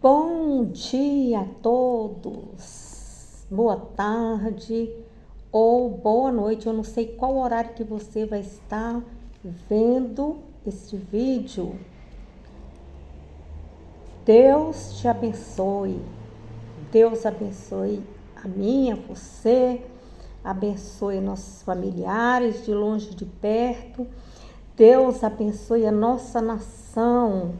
Bom dia a todos, boa tarde ou boa noite. Eu não sei qual horário que você vai estar vendo este vídeo. Deus te abençoe, Deus abençoe a minha, você, abençoe nossos familiares de longe e de perto. Deus abençoe a nossa nação,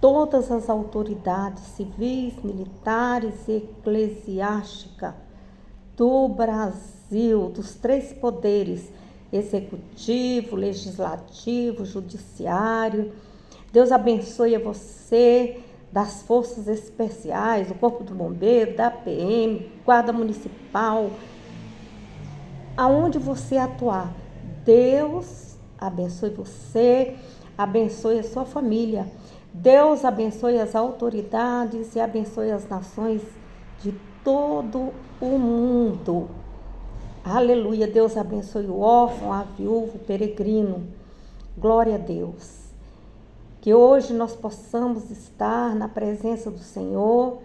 todas as autoridades civis, militares e eclesiásticas do Brasil, dos três poderes, executivo, legislativo, judiciário. Deus abençoe a você, das forças especiais, do Corpo do Bombeiro, da PM, Guarda Municipal, aonde você atuar. Deus abençoe você, abençoe a sua família. Deus abençoe as autoridades e abençoe as nações de todo o mundo. Aleluia. Deus abençoe o órfão, a viúva, o peregrino. Glória a Deus. Que hoje nós possamos estar na presença do Senhor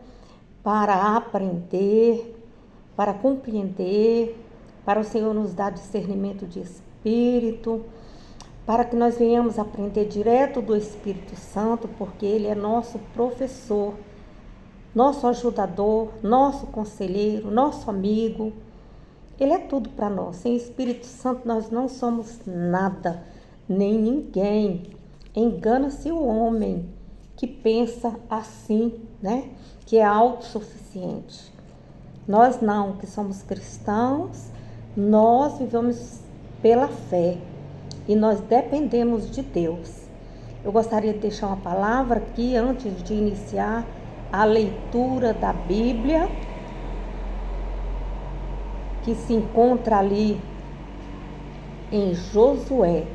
para aprender, para compreender, para o Senhor nos dar discernimento de espírito, para que nós venhamos aprender direto do Espírito Santo, porque Ele é nosso professor, nosso ajudador, nosso conselheiro, nosso amigo. Ele é tudo para nós. Sem Espírito Santo nós não somos nada, nem ninguém. Engana-se o homem que pensa assim, né? Que é autossuficiente. Nós não, que somos cristãos, nós vivemos pela fé. E nós dependemos de Deus. Eu gostaria de deixar uma palavra aqui antes de iniciar a leitura da Bíblia, que se encontra ali em Josué.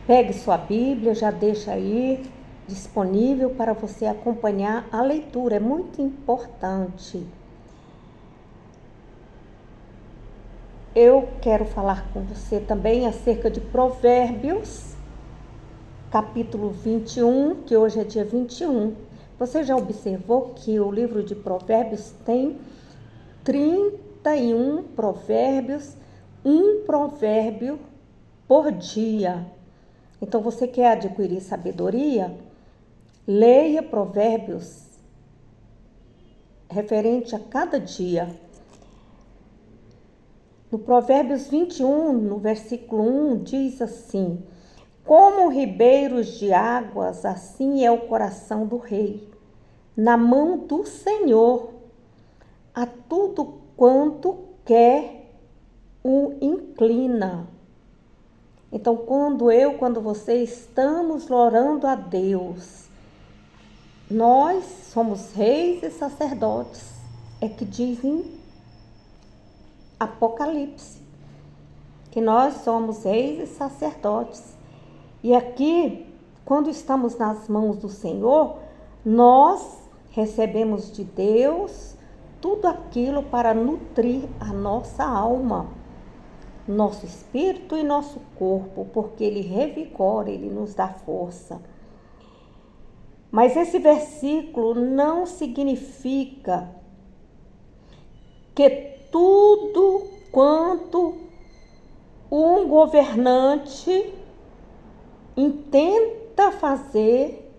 Pegue sua Bíblia, já deixa aí disponível para você acompanhar a leitura. É muito importante. Eu quero falar com você também acerca de Provérbios, capítulo 21, que hoje é dia 21. Você já observou que o livro de Provérbios tem 31 provérbios, um provérbio por dia. Então, você quer adquirir sabedoria? Leia Provérbios referente a cada dia. No Provérbios 21, no versículo 1, diz assim: como ribeiros de águas, assim é o coração do rei, na mão do Senhor, a tudo quanto quer o inclina. Então, quando você estamos orando a Deus, nós somos reis e sacerdotes, é que dizem Apocalipse, que nós somos reis e sacerdotes. E aqui, quando estamos nas mãos do Senhor, nós recebemos de Deus tudo aquilo para nutrir a nossa alma, nosso espírito e nosso corpo, porque Ele revigora, Ele nos dá força. Mas esse versículo não significa que tudo quanto um governante intenta fazer,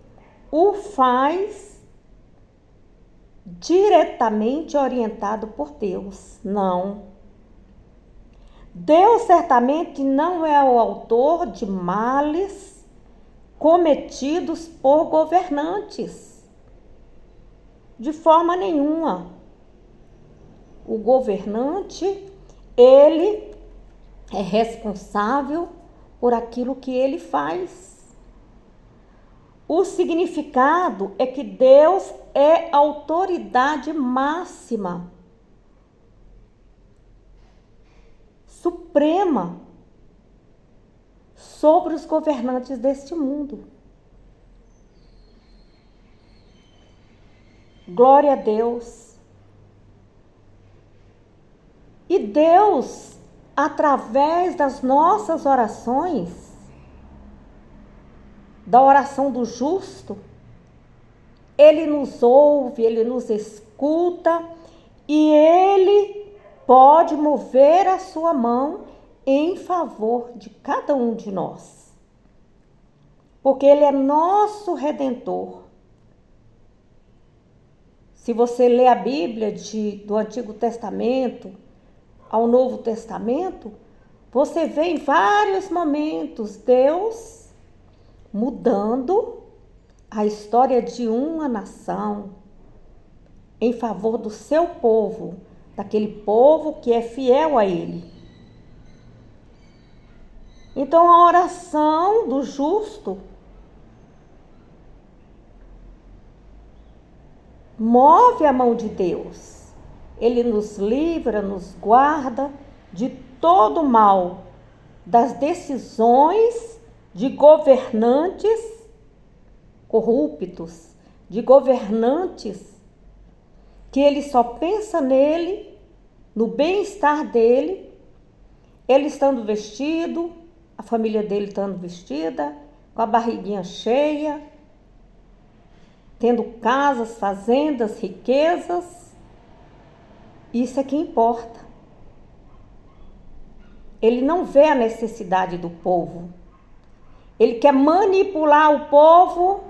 o faz diretamente orientado por Deus. Não. Deus certamente não é o autor de males cometidos por governantes. De forma nenhuma. O governante, ele é responsável por aquilo que ele faz. O significado é que Deus é autoridade máxima, suprema, sobre os governantes deste mundo. Glória a Deus. E Deus, através das nossas orações, da oração do justo, Ele nos ouve, Ele nos escuta e Ele pode mover a sua mão em favor de cada um de nós. Porque Ele é nosso Redentor. Se você lê a Bíblia do Antigo Testamento ao Novo Testamento, você vê em vários momentos Deus mudando a história de uma nação em favor do seu povo, daquele povo que é fiel a Ele. Então a oração do justo move a mão de Deus. Ele nos livra, nos guarda de todo mal, das decisões de governantes corruptos, de governantes que ele só pensa nele, no bem-estar dele, ele estando vestido, a família dele estando vestida, com a barriguinha cheia, tendo casas, fazendas, riquezas. Isso é que importa. Ele não vê a necessidade do povo. Ele quer manipular o povo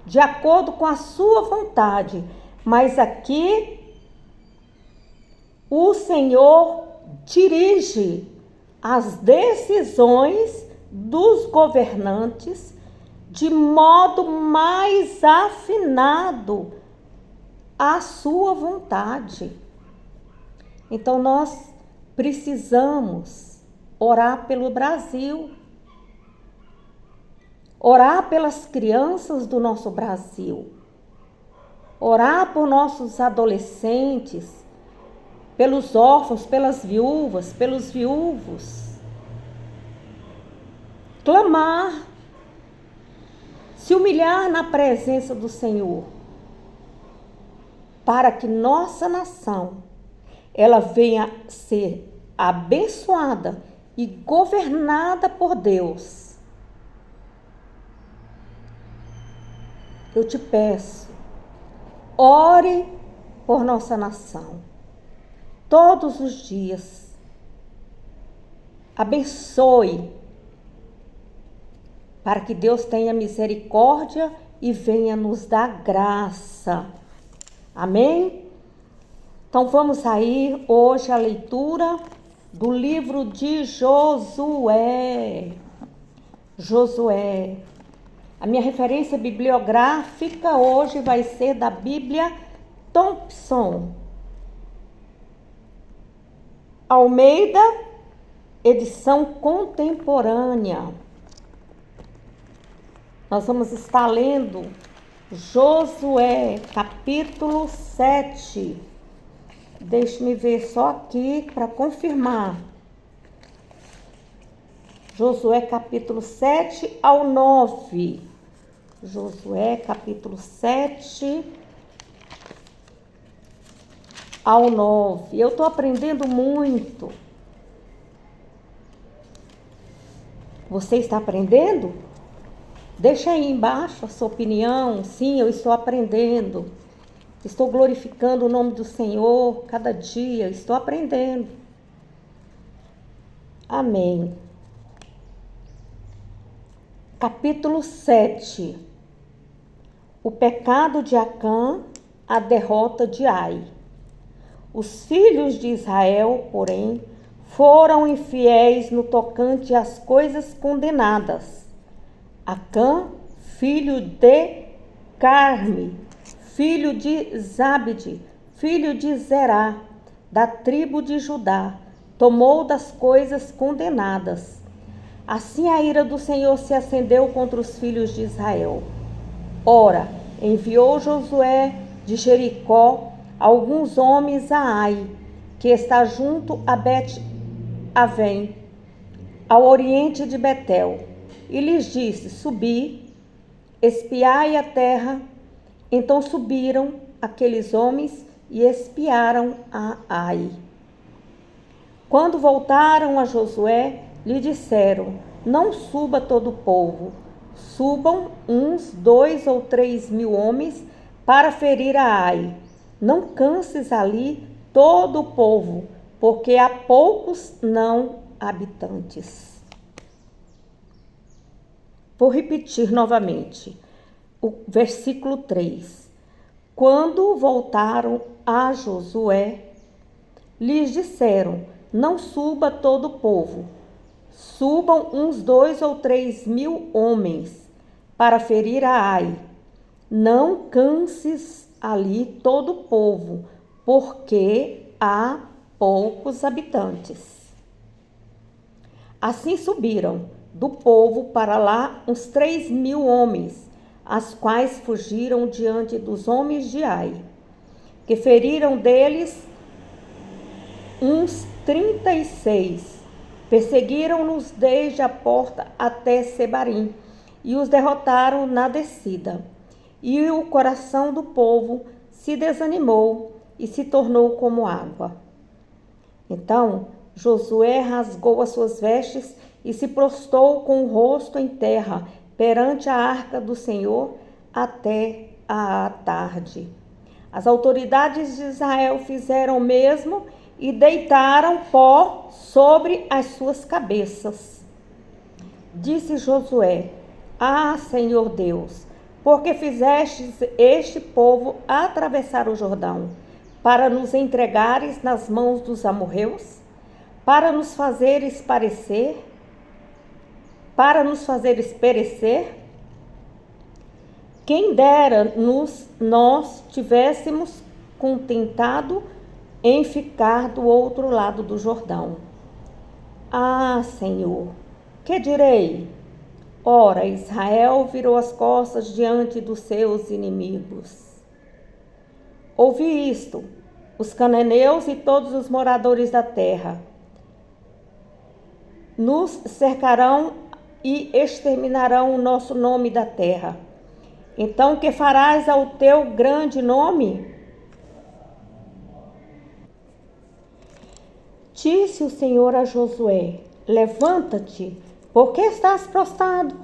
de acordo com a sua vontade. Mas aqui o Senhor dirige as decisões dos governantes de modo mais afinado à sua vontade. Então nós precisamos orar pelo Brasil, orar pelas crianças do nosso Brasil, orar por nossos adolescentes, pelos órfãos, pelas viúvas, pelos viúvos. Clamar, se humilhar na presença do Senhor, para que nossa nação, ela venha ser abençoada e governada por Deus. Eu te peço, ore por nossa nação, todos os dias. Abençoe, para que Deus tenha misericórdia e venha nos dar graça. Amém? Então vamos aí hoje a leitura do livro de Josué. Josué. A minha referência bibliográfica hoje vai ser da Bíblia Thompson. Almeida, edição contemporânea. Nós vamos estar lendo Josué, capítulo 7. Deixe-me ver só aqui para confirmar. Josué, capítulo 7 ao 9. Josué, capítulo 7 ao 9. Eu estou aprendendo muito. Você está aprendendo? Deixa aí embaixo a sua opinião. Sim, eu estou aprendendo. Estou glorificando o nome do Senhor cada dia. Estou aprendendo. Amém. Capítulo 7. O pecado de Acã, a derrota de Ai. Os filhos de Israel, porém, foram infiéis no tocante às coisas condenadas. Acã, filho de Carme, filho de Zabde, filho de Zerá, da tribo de Judá, tomou das coisas condenadas. Assim a ira do Senhor se acendeu contra os filhos de Israel. Ora, enviou Josué de Jericó alguns homens a Ai, que está junto a Bet-Avém, ao oriente de Betel, e lhes disse: subi, espiai a terra. Então subiram aqueles homens e espiaram a Ai. Quando voltaram a Josué, lhe disseram: não suba todo o povo, subam uns 2 ou 3 mil homens para ferir a Ai. Não canses ali todo o povo, porque há poucos não habitantes. Vou repetir novamente o versículo 3. Quando voltaram a Josué, lhes disseram: não suba todo o povo, subam uns 2 ou 3 mil homens para ferir a Ai. Não canses ali todo o povo, porque há poucos habitantes. Assim subiram do povo para lá uns 3 mil homens, as quais fugiram diante dos homens de Ai, que feriram deles uns 36. Perseguiram-nos desde a porta até Sebarim e os derrotaram na descida. E o coração do povo se desanimou e se tornou como água. Então Josué rasgou as suas vestes e se prostrou com o rosto em terra perante a arca do Senhor até a tarde. As autoridades de Israel fizeram o mesmo e deitaram pó sobre as suas cabeças. Disse Josué: Ah, Senhor Deus, porque fizestes este povo atravessar o Jordão, para nos entregares nas mãos dos amorreus, para nos fazeres perecer? Quem dera nós tivéssemos contentado em ficar do outro lado do Jordão. Ah, Senhor, que direi? Ora, Israel virou as costas diante dos seus inimigos. Ouvi isto, os cananeus e todos os moradores da terra nos cercarão e exterminarão o nosso nome da terra. Então, que farás ao teu grande nome? Disse o Senhor a Josué: levanta-te, porque estás prostrado.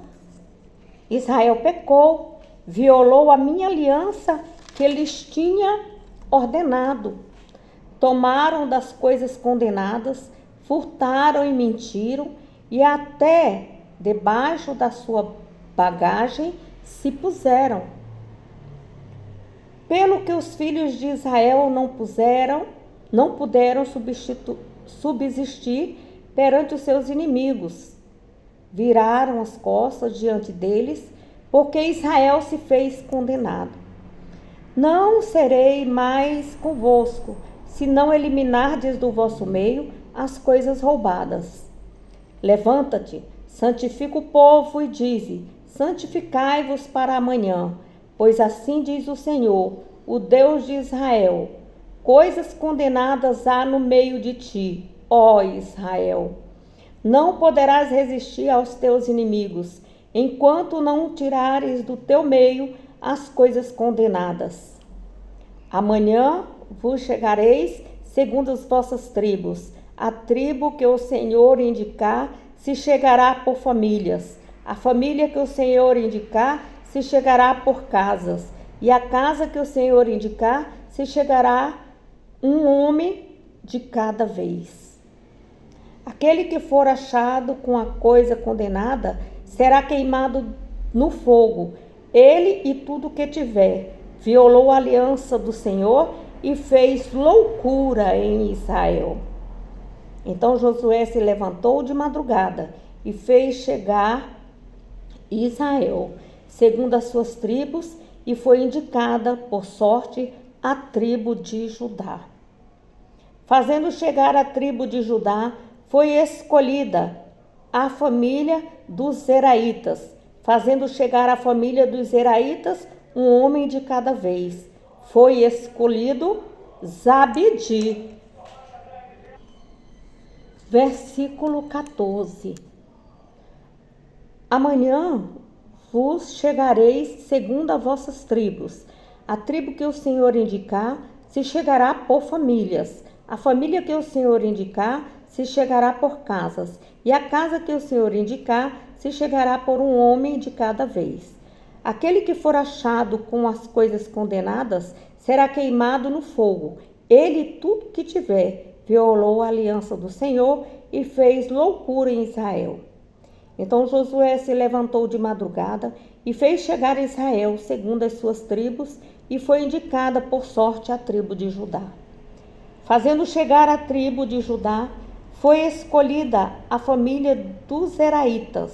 Israel pecou, violou a minha aliança que lhes tinha ordenado. Tomaram das coisas condenadas, furtaram e mentiram, e até debaixo da sua bagagem se puseram. Pelo que os filhos de Israel não puderam subsistir perante os seus inimigos. Viraram as costas diante deles, porque Israel se fez condenado. Não serei mais convosco, se não eliminardes do vosso meio as coisas roubadas. Levanta-te, santifica o povo e dize: santificai-vos para amanhã, pois assim diz o Senhor, o Deus de Israel: coisas condenadas há no meio de ti, ó Israel. Não poderás resistir aos teus inimigos, enquanto não tirares do teu meio as coisas condenadas. Amanhã vos chegareis segundo as vossas tribos. A tribo que o Senhor indicar se chegará por famílias. A família que o Senhor indicar se chegará por casas. E a casa que o Senhor indicar se chegará um homem de cada vez. Aquele que for achado com a coisa condenada será queimado no fogo. Ele e tudo que tiver. Violou a aliança do Senhor e fez loucura em Israel. Então Josué se levantou de madrugada e fez chegar Israel, segundo as suas tribos, e foi indicada por sorte a tribo de Judá. Fazendo chegar a tribo de Judá, foi escolhida a família dos Zeraitas. Fazendo chegar a família dos Zeraitas, um homem de cada vez. Foi escolhido Zabdi. Versículo 14. Amanhã vos chegareis segundo as vossas tribos. A tribo que o Senhor indicar se chegará por famílias. A família que o Senhor indicar se chegará por casas. E a casa que o Senhor indicar se chegará por um homem de cada vez. Aquele que for achado com as coisas condenadas será queimado no fogo. Ele e tudo que tiver violou a aliança do Senhor e fez loucura em Israel. Então Josué se levantou de madrugada e fez chegar Israel segundo as suas tribos, e foi indicada por sorte a tribo de Judá. Fazendo chegar a tribo de Judá, foi escolhida a família dos Zeraitas.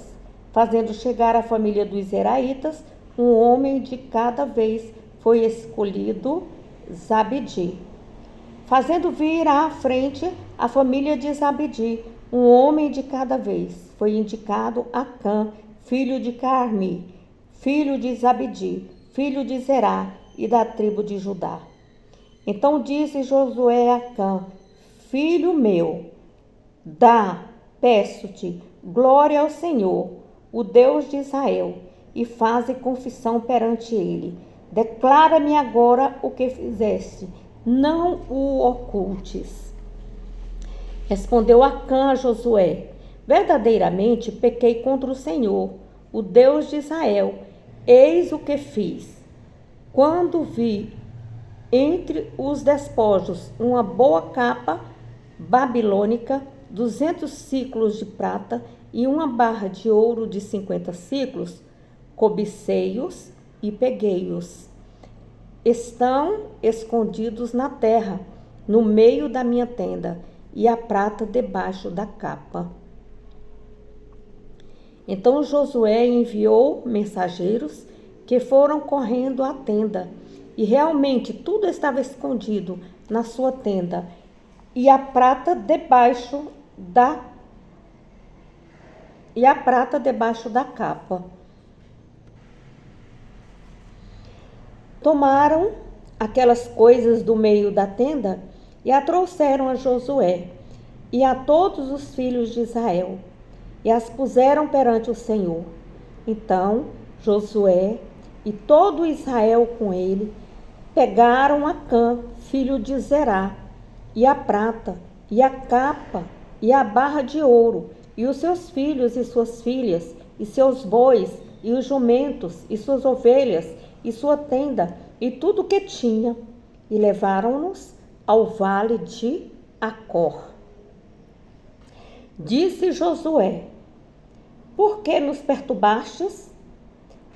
Fazendo chegar a família dos Zeraitas, um homem de cada vez, foi escolhido Zabdi. Fazendo vir à frente a família de Zabdi, um homem de cada vez, foi indicado Acã, filho de Carmi, filho de Zabdi, filho de Zerá, e da tribo de Judá. Então disse Josué a Acã: filho meu, peço-te, glória ao Senhor, o Deus de Israel, e faze confissão perante ele. Declara-me agora o que fizeste, não o ocultes. Respondeu Acã a Josué: verdadeiramente pequei contra o Senhor, o Deus de Israel. Eis o que fiz. Quando vi entre os despojos uma boa capa babilônica, 200 siclos de prata e uma barra de ouro de 50 siclos, cobicei-os e peguei-os. Estão escondidos na terra, no meio da minha tenda, e a prata debaixo da capa. Então Josué enviou mensageiros que foram correndo à tenda, e realmente tudo estava escondido na sua tenda, e a prata debaixo da capa. Tomaram aquelas coisas do meio da tenda e a trouxeram a Josué e a todos os filhos de Israel, e as puseram perante o Senhor. Então Josué e todo Israel com ele pegaram Acã, filho de Zerá, e a prata, e a capa, e a barra de ouro, e os seus filhos e suas filhas, e seus bois, e os jumentos, e suas ovelhas, e sua tenda, e tudo o que tinha, e levaram-nos ao vale de Acor. Disse Josué: por que nos perturbastes?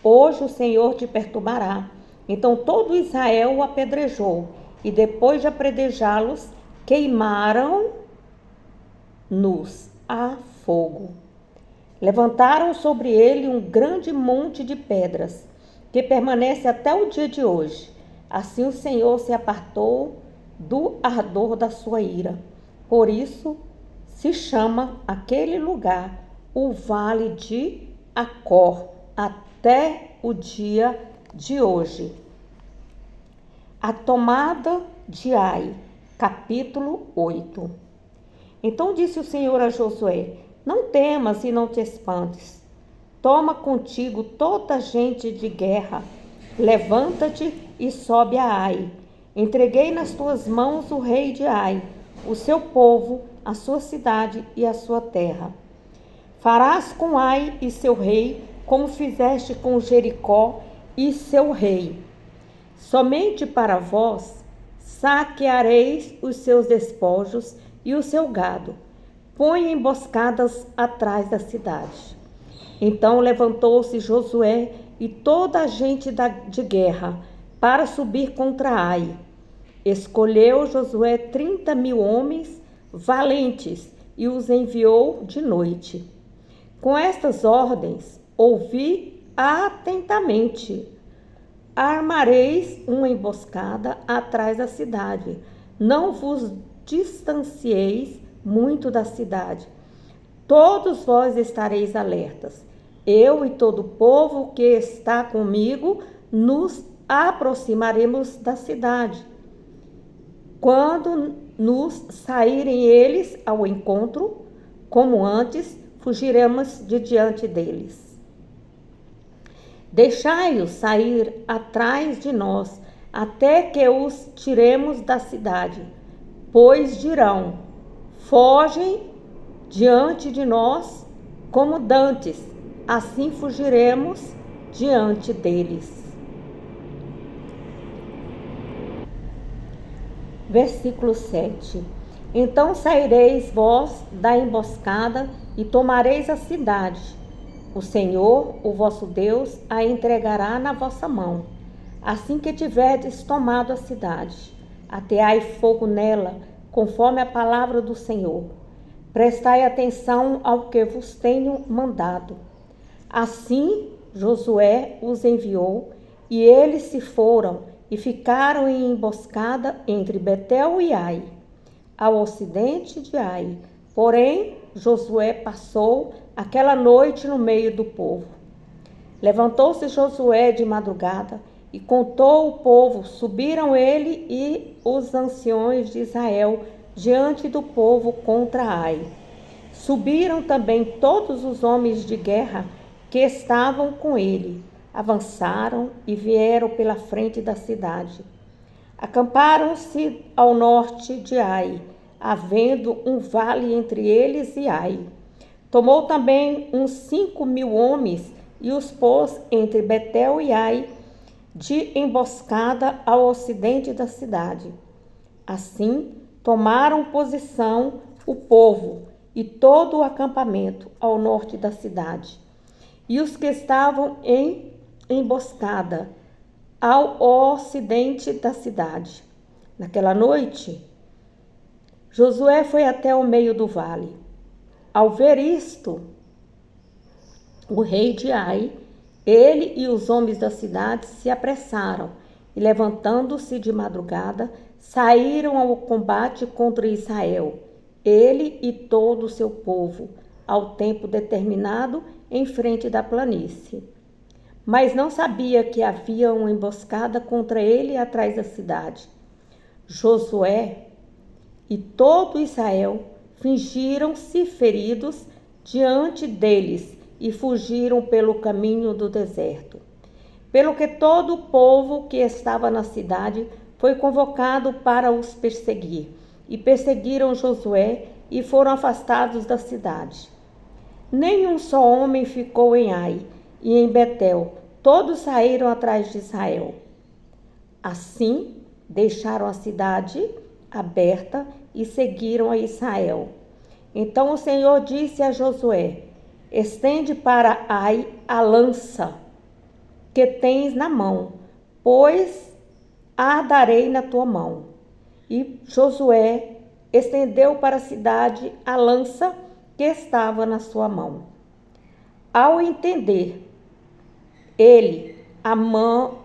Hoje o Senhor te perturbará. Então todo Israel o apedrejou, e depois de apedrejá-los, queimaram-nos a fogo. Levantaram sobre ele um grande monte de pedras, que permanece até o dia de hoje. Assim o Senhor se apartou do ardor da sua ira. Por isso se chama aquele lugar o Vale de Acor, até o dia de hoje. A tomada de Ai, capítulo 8. Então disse o Senhor a Josué: não temas e não te espantes. Toma contigo toda a gente de guerra. Levanta-te e sobe a Ai. Entreguei nas tuas mãos o rei de Ai, o seu povo, a sua cidade e a sua terra. Farás com Ai e seu rei como fizeste com Jericó e seu rei. Somente para vós saqueareis os seus despojos e o seu gado. Põe emboscadas atrás da cidade. Então levantou-se Josué e toda a gente de guerra para subir contra Ai. Escolheu Josué 30.000 homens valentes e os enviou de noite. Com estas ordens, ouvi atentamente: armareis uma emboscada atrás da cidade. Não vos distancieis muito da cidade. Todos vós estareis alertas. Eu e todo o povo que está comigo nos aproximaremos da cidade. Quando nos saírem eles ao encontro, como antes, fugiremos de diante deles. Deixai-os sair atrás de nós, até que os tiremos da cidade, pois dirão: fogem diante de nós como dantes, assim fugiremos diante deles. Versículo 7. Então saireis vós da emboscada e tomareis a cidade. O Senhor, o vosso Deus, a entregará na vossa mão. Assim que tiverdes tomado a cidade, ateai fogo nela, conforme a palavra do Senhor. Prestai atenção ao que vos tenho mandado. Assim Josué os enviou, e eles se foram e ficaram em emboscada entre Betel e Ai, ao ocidente de Ai. Porém, Josué passou aquela noite no meio do povo. Levantou-se Josué de madrugada e contou o povo. Subiram ele e os anciões de Israel diante do povo contra Ai. Subiram também todos os homens de guerra que estavam com ele. Avançaram e vieram pela frente da cidade. Acamparam-se ao norte de Ai, havendo um vale entre eles e Ai. Tomou também uns 5.000 homens e os pôs entre Betel e Ai, de emboscada ao ocidente da cidade. Assim, tomaram posição o povo e todo o acampamento ao norte da cidade, e os que estavam em emboscada ao ocidente da cidade. Naquela noite, Josué foi até o meio do vale. Ao ver isto, o rei de Ai, ele e os homens da cidade se apressaram e, levantando-se de madrugada, saíram ao combate contra Israel, ele e todo o seu povo, ao tempo determinado, em frente da planície. Mas não sabia que havia uma emboscada contra ele atrás da cidade. Josué e todo Israel fingiram-se feridos diante deles e fugiram pelo caminho do deserto. Pelo que todo o povo que estava na cidade foi convocado para os perseguir, e perseguiram Josué e foram afastados da cidade. Nem um só homem ficou em Ai e em Betel, todos saíram atrás de Israel. Assim, deixaram a cidade aberta e seguiram a Israel. Então o Senhor disse a Josué: estende para Ai a lança que tens na mão, pois a darei na tua mão. E Josué estendeu para a cidade a lança que estava na sua mão. Ao estender ele a mão,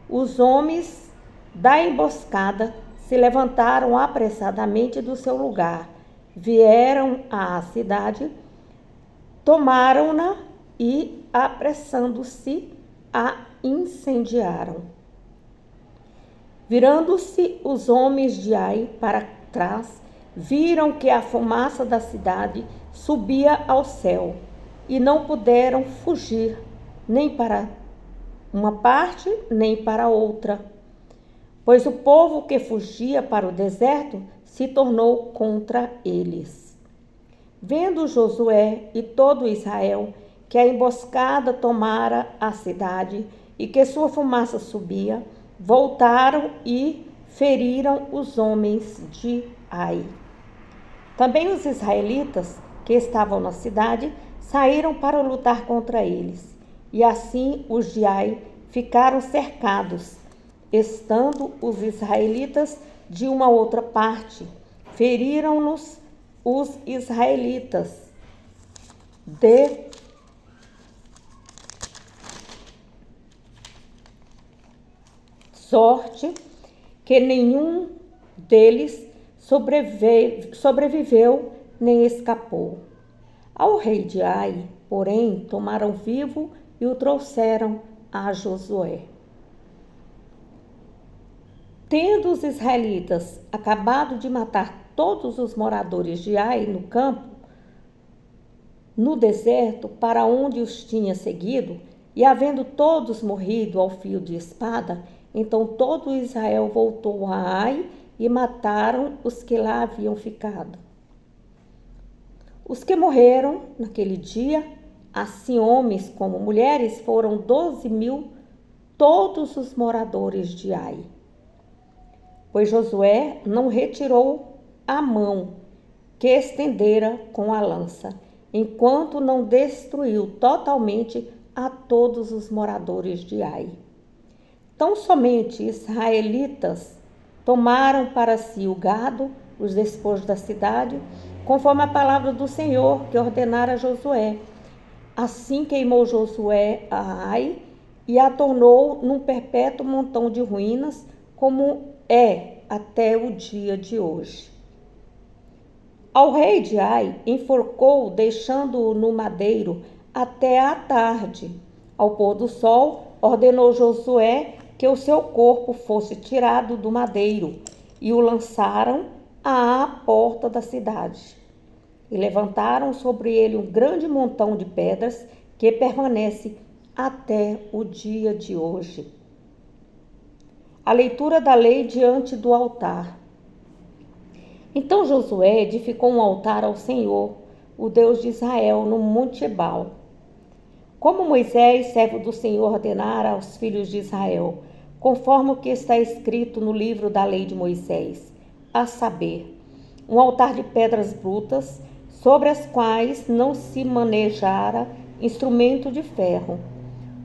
os homens da emboscada se levantaram apressadamente do seu lugar, vieram à cidade, tomaram-na e, apressando-se, a incendiaram. Virando-se os homens de Ai para trás, viram que a fumaça da cidade subia ao céu e não puderam fugir nem para uma parte nem para outra, pois o povo que fugia para o deserto se tornou contra eles. Vendo Josué e todo Israel que a emboscada tomara a cidade e que sua fumaça subia, voltaram e feriram os homens de Ai. Também os israelitas que estavam na cidade saíram para lutar contra eles, e assim os de Ai ficaram cercados. Estando os israelitas de uma outra parte, feriram-nos os israelitas de sorte que nenhum deles sobreviveu nem escapou. Ao rei de Ai, porém, tomaram vivo e o trouxeram a Josué. Tendo os israelitas acabado de matar todos os moradores de Ai no campo, no deserto, para onde os tinha seguido, e havendo todos morrido ao fio de espada, então todo Israel voltou a Ai e mataram os que lá haviam ficado. Os que morreram naquele dia assim homens como mulheres, foram 12.000 todos os moradores de Ai. Pois Josué não retirou a mão que estendera com a lança, enquanto não destruiu totalmente a todos os moradores de Ai. Tão somente israelitas tomaram para si o gado, os despojos da cidade, conforme a palavra do Senhor que ordenara a Josué. Assim queimou Josué a Ai e a tornou num perpétuo montão de ruínas, como é até o dia de hoje. Ao rei de Ai enforcou, deixando-o no madeiro até à tarde. Ao pôr do sol, ordenou Josué que o seu corpo fosse tirado do madeiro, e o lançaram à porta da cidade. E levantaram sobre ele um grande montão de pedras que permanece até o dia de hoje. A leitura da lei diante do altar. Então Josué edificou um altar ao Senhor, o Deus de Israel, no Monte Ebal, como Moisés, servo do Senhor, ordenara aos filhos de Israel, conforme o que está escrito no livro da lei de Moisés, a saber, um altar de pedras brutas, sobre as quais não se manejara instrumento de ferro.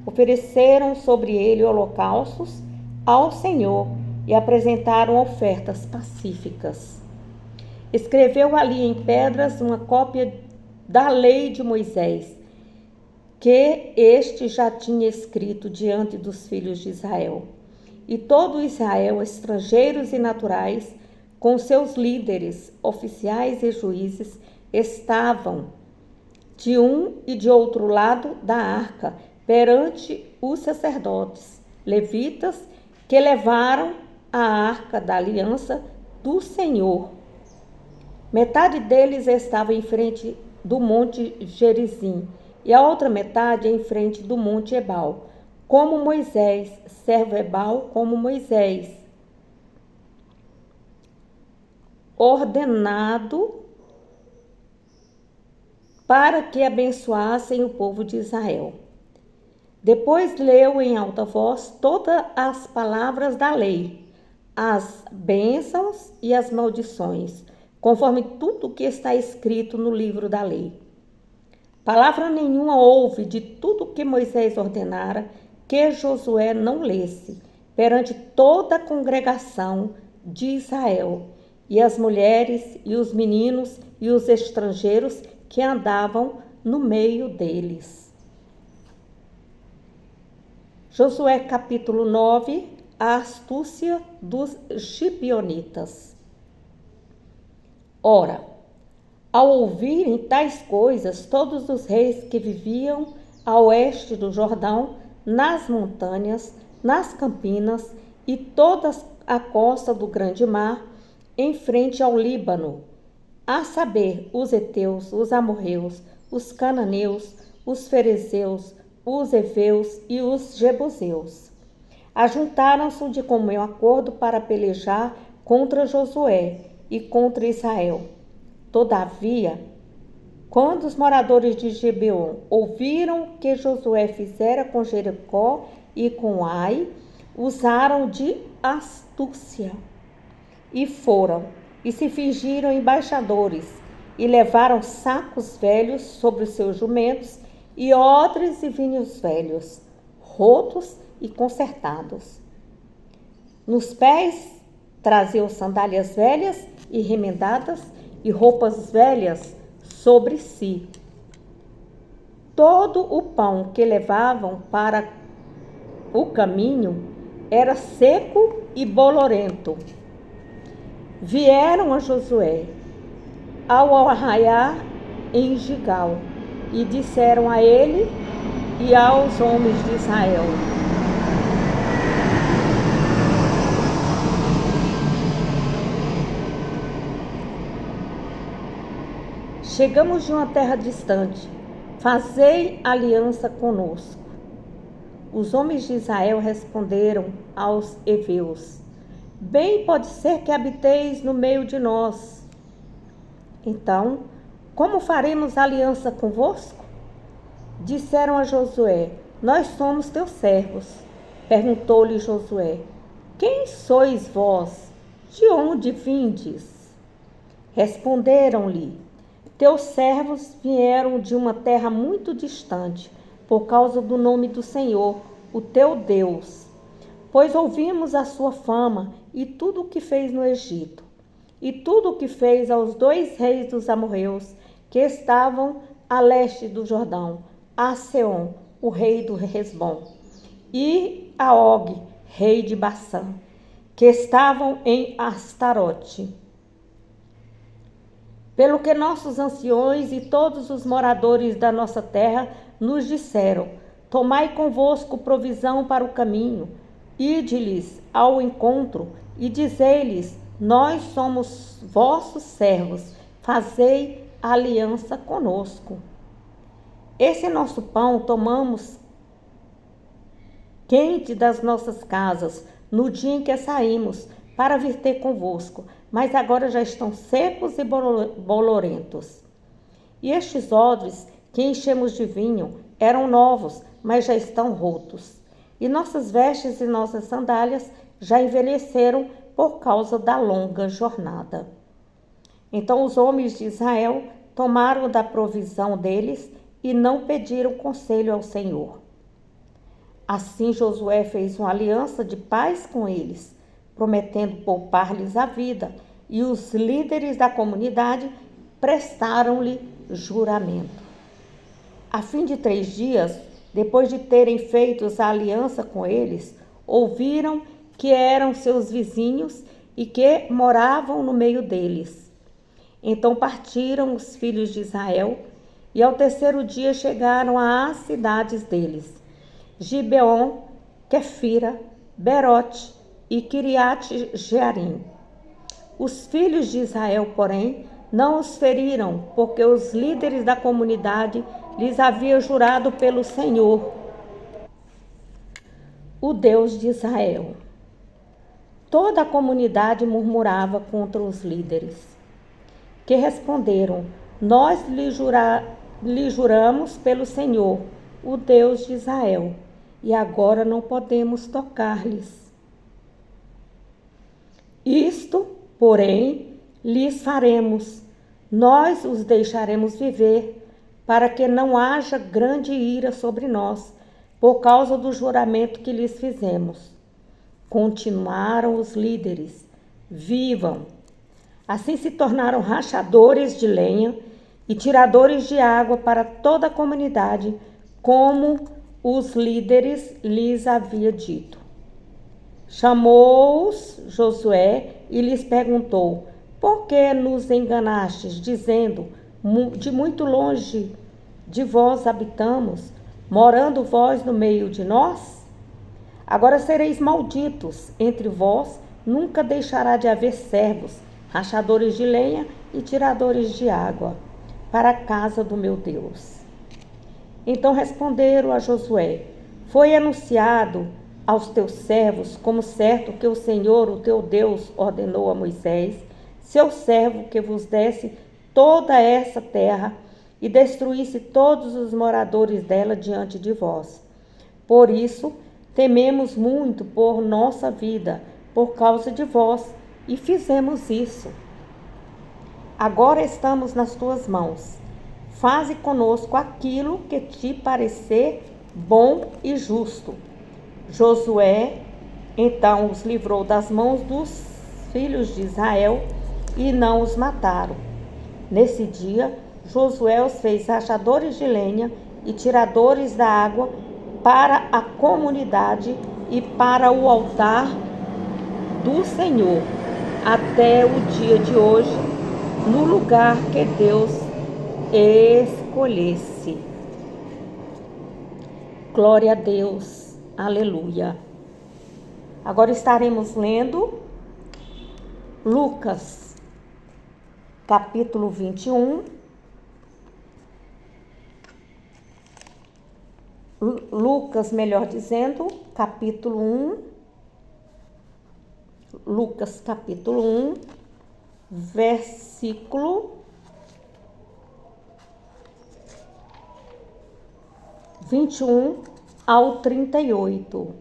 Ofereceram sobre ele holocaustos ao Senhor e apresentaram ofertas pacíficas. Escreveu ali em pedras uma cópia da lei de Moisés, que este já tinha escrito diante dos filhos de Israel. E todo Israel, estrangeiros e naturais, com seus líderes, oficiais e juízes, estavam de um e de outro lado da arca, perante os sacerdotes, levitas, que levaram a arca da aliança do Senhor. Metade deles estava em frente do monte Gerizim, e a outra metade em frente do monte Ebal, como Moisés, servo Ebal, como Moisés, ordenado para que abençoassem o povo de Israel. Depois leu em alta voz todas as palavras da lei, as bênçãos e as maldições, conforme tudo o que está escrito no livro da lei. Palavra nenhuma houve de tudo o que Moisés ordenara que Josué não lesse perante toda a congregação de Israel, e as mulheres e os meninos e os estrangeiros que andavam no meio deles. Josué capítulo 9, a astúcia dos gibeonitas. Ora, ao ouvirem tais coisas, todos os reis que viviam a oeste do Jordão, nas montanhas, nas campinas e toda a costa do grande mar, em frente ao Líbano, a saber, os heteus, os amorreus, os cananeus, os ferezeus, os heveus e os jebuseus, ajuntaram-se de comum acordo para pelejar contra Josué e contra Israel. Todavia, quando os moradores de Gibeon ouviram que Josué fizera com Jericó e com Ai, usaram de astúcia e foram e se fingiram embaixadores e levaram sacos velhos sobre os seus jumentos e odres e vinhos velhos, rotos e consertados. Nos pés traziam sandálias velhas e remendadas e roupas velhas sobre si. Todo o pão que levavam para o caminho era seco e bolorento. Vieram a Josué ao arraiar em Gigal e disseram a ele e aos homens de Israel: chegamos de uma terra distante, fazei aliança conosco. Os homens de Israel responderam aos heveus: bem pode ser que habiteis no meio de nós. Então, como faremos aliança convosco? disseram a Josué: Nós somos teus servos. Perguntou-lhe Josué: Quem sois vós? De onde vindes? Responderam-lhe: Teus servos vieram de uma terra muito distante, por causa do nome do Senhor, o teu Deus. Pois ouvimos a sua fama e tudo o que fez no Egito, e tudo o que fez aos 2 reis dos amorreus, que estavam a leste do Jordão, a Seom, o rei do Hesbom, e a Og, rei de Bassã, que estavam em Astarote. Pelo que nossos anciões e todos os moradores da nossa terra nos disseram: Tomai convosco provisão para o caminho, ide-lhes ao encontro e dizei-lhes: Nós somos vossos servos, fazei aliança conosco. Esse nosso pão tomamos quente das nossas casas no dia em que saímos para vir ter convosco, mas agora já estão secos e bolorentos. E estes odres que enchemos de vinho eram novos, mas já estão rotos. E nossas vestes e nossas sandálias já envelheceram por causa da longa jornada. Então os homens de Israel tomaram da provisão deles e não pediram conselho ao Senhor. Assim Josué fez uma aliança de paz com eles, prometendo poupar-lhes a vida, e os líderes da comunidade prestaram-lhe juramento. A fim de 3 dias, depois de terem feito a aliança com eles, ouviram que eram seus vizinhos e que moravam no meio deles. Então partiram os filhos de Israel e ao 3º dia chegaram às cidades deles: Gibeon, Quefira, Berote e Quiriate-Jearim. Os filhos de Israel, porém, não os feriram, porque os líderes da comunidade lhes haviam jurado pelo Senhor, o Deus de Israel. Toda a comunidade murmurava contra os líderes, que responderam: Nós lhe juramos pelo Senhor, o Deus de Israel, e agora não podemos tocar-lhes. Isto, porém, lhes faremos: nós os deixaremos viver, para que não haja grande ira sobre nós, por causa do juramento que lhes fizemos. Continuaram os líderes: vivam. Assim se tornaram rachadores de lenha e tiradores de água para toda a comunidade, como os líderes lhes haviam dito. Chamou-os Josué e lhes perguntou: Por que nos enganastes, dizendo: de muito longe de vós habitamos, morando vós no meio de nós? Agora sereis malditos entre vós, nunca deixará de haver servos, rachadores de lenha e tiradores de água, para a casa do meu Deus. Então responderam a Josué: Foi anunciado aos teus servos, como certo que o Senhor, o teu Deus, ordenou a Moisés, seu servo, que vos desse toda essa terra e destruísse todos os moradores dela diante de vós. Por isso, tememos muito por nossa vida, por causa de vós, e fizemos isso. Agora estamos nas tuas mãos. Faze conosco aquilo que te parecer bom e justo. Josué então os livrou das mãos dos filhos de Israel e não os mataram. Nesse dia, Josué os fez rachadores de lenha e tiradores da água para a comunidade e para o altar do Senhor, até o dia de hoje, no lugar que Deus escolhesse. Glória a Deus, aleluia. Agora estaremos lendo Lucas, capítulo 21. Lucas, melhor dizendo, capítulo 1. Lucas, capítulo 1, versículo 21 ao 38.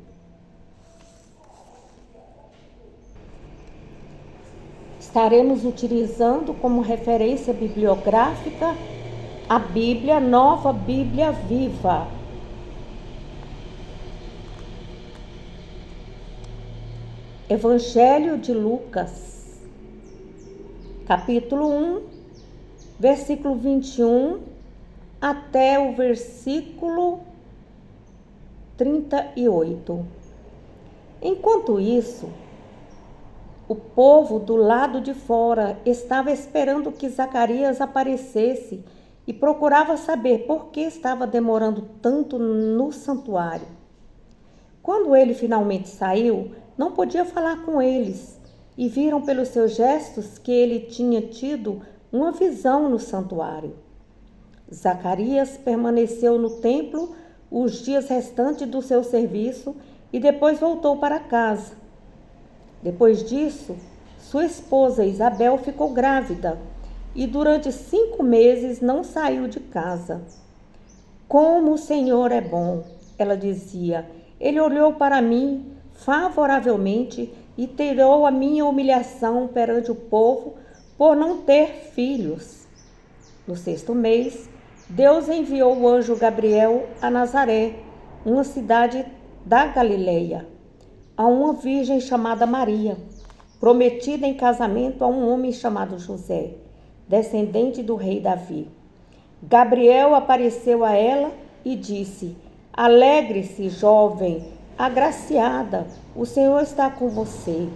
Estaremos utilizando como referência bibliográfica a Bíblia, Nova Bíblia Viva. Evangelho de Lucas, capítulo 1, versículo 21 até o versículo 38. Enquanto isso, o povo do lado de fora estava esperando que Zacarias aparecesse e procurava saber por que estava demorando tanto no santuário. Quando ele finalmente saiu, não podia falar com eles e viram pelos seus gestos que ele tinha tido uma visão no santuário. Zacarias permaneceu no templo os dias restantes do seu serviço e depois voltou para casa. Depois disso, sua esposa Isabel ficou grávida e durante 5 meses não saiu de casa. Como o Senhor é bom, ela dizia. Ele olhou para mim favoravelmente e tirou a minha humilhação perante o povo por não ter filhos. No 6º mês, Deus enviou o anjo Gabriel a Nazaré, uma cidade da Galileia, a uma virgem chamada Maria, prometida em casamento a um homem chamado José, descendente do rei Davi. Gabriel apareceu a ela e disse: Alegre-se, jovem, agraciada, o Senhor está com você.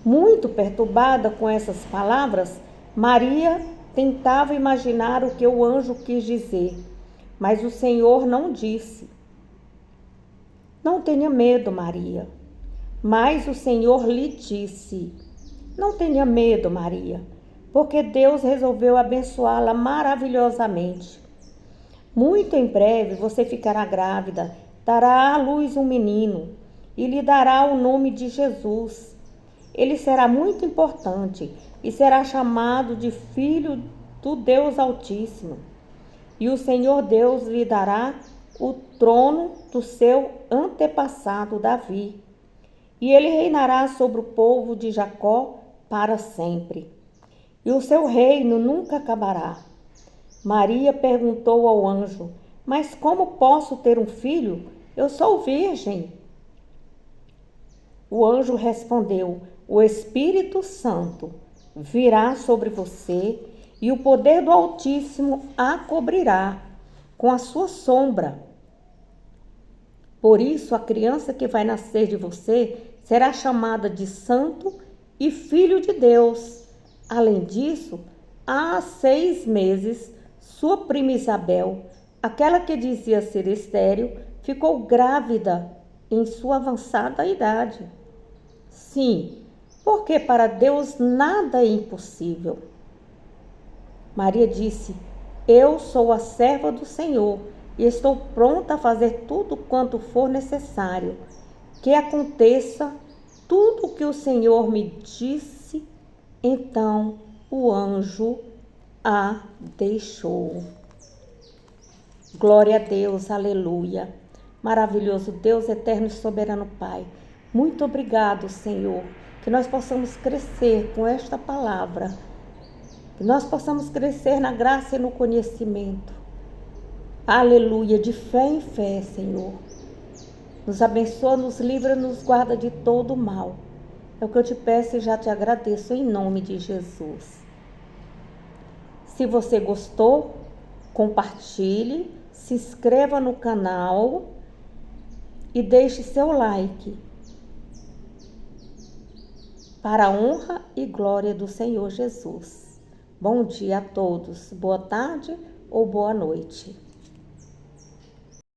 Muito perturbada com essas palavras, Maria tentava imaginar o que o anjo quis dizer, mas o Senhor não disse. Não tenha medo, Maria. Mas o Senhor lhe disse: Não tenha medo, Maria, porque Deus resolveu abençoá-la maravilhosamente. Muito em breve você ficará grávida, dará à luz um menino e lhe dará o nome de Jesus. Ele será muito importante e será chamado de Filho do Deus Altíssimo. E o Senhor Deus lhe dará o trono do seu antepassado Davi. E ele reinará sobre o povo de Jacó para sempre. E o seu reino nunca acabará. Maria perguntou ao anjo: Mas como posso ter um filho? Eu sou virgem. O anjo respondeu: O Espírito Santo virá sobre você e o poder do Altíssimo a cobrirá com a sua sombra. Por isso, a criança que vai nascer de você será chamada de Santo e Filho de Deus. Além disso, há 6 meses, sua prima Isabel, aquela que dizia ser estéril, ficou grávida em sua avançada idade. Sim, porque para Deus nada é impossível. Maria disse: Eu sou a serva do Senhor e estou pronta a fazer tudo quanto for necessário. Que aconteça tudo o que o Senhor me disse. Então o anjo a deixou. Glória a Deus, aleluia. Maravilhoso Deus, eterno e soberano Pai. Muito obrigado, Senhor, que nós possamos crescer com esta palavra. Que nós possamos crescer na graça e no conhecimento. Aleluia, de fé em fé, Senhor. Nos abençoa, nos livra, nos guarda de todo o mal. É o que eu te peço e já te agradeço em nome de Jesus. Se você gostou, compartilhe, se inscreva no canal e deixe seu like. Para a honra e glória do Senhor Jesus. Bom dia a todos, boa tarde ou boa noite.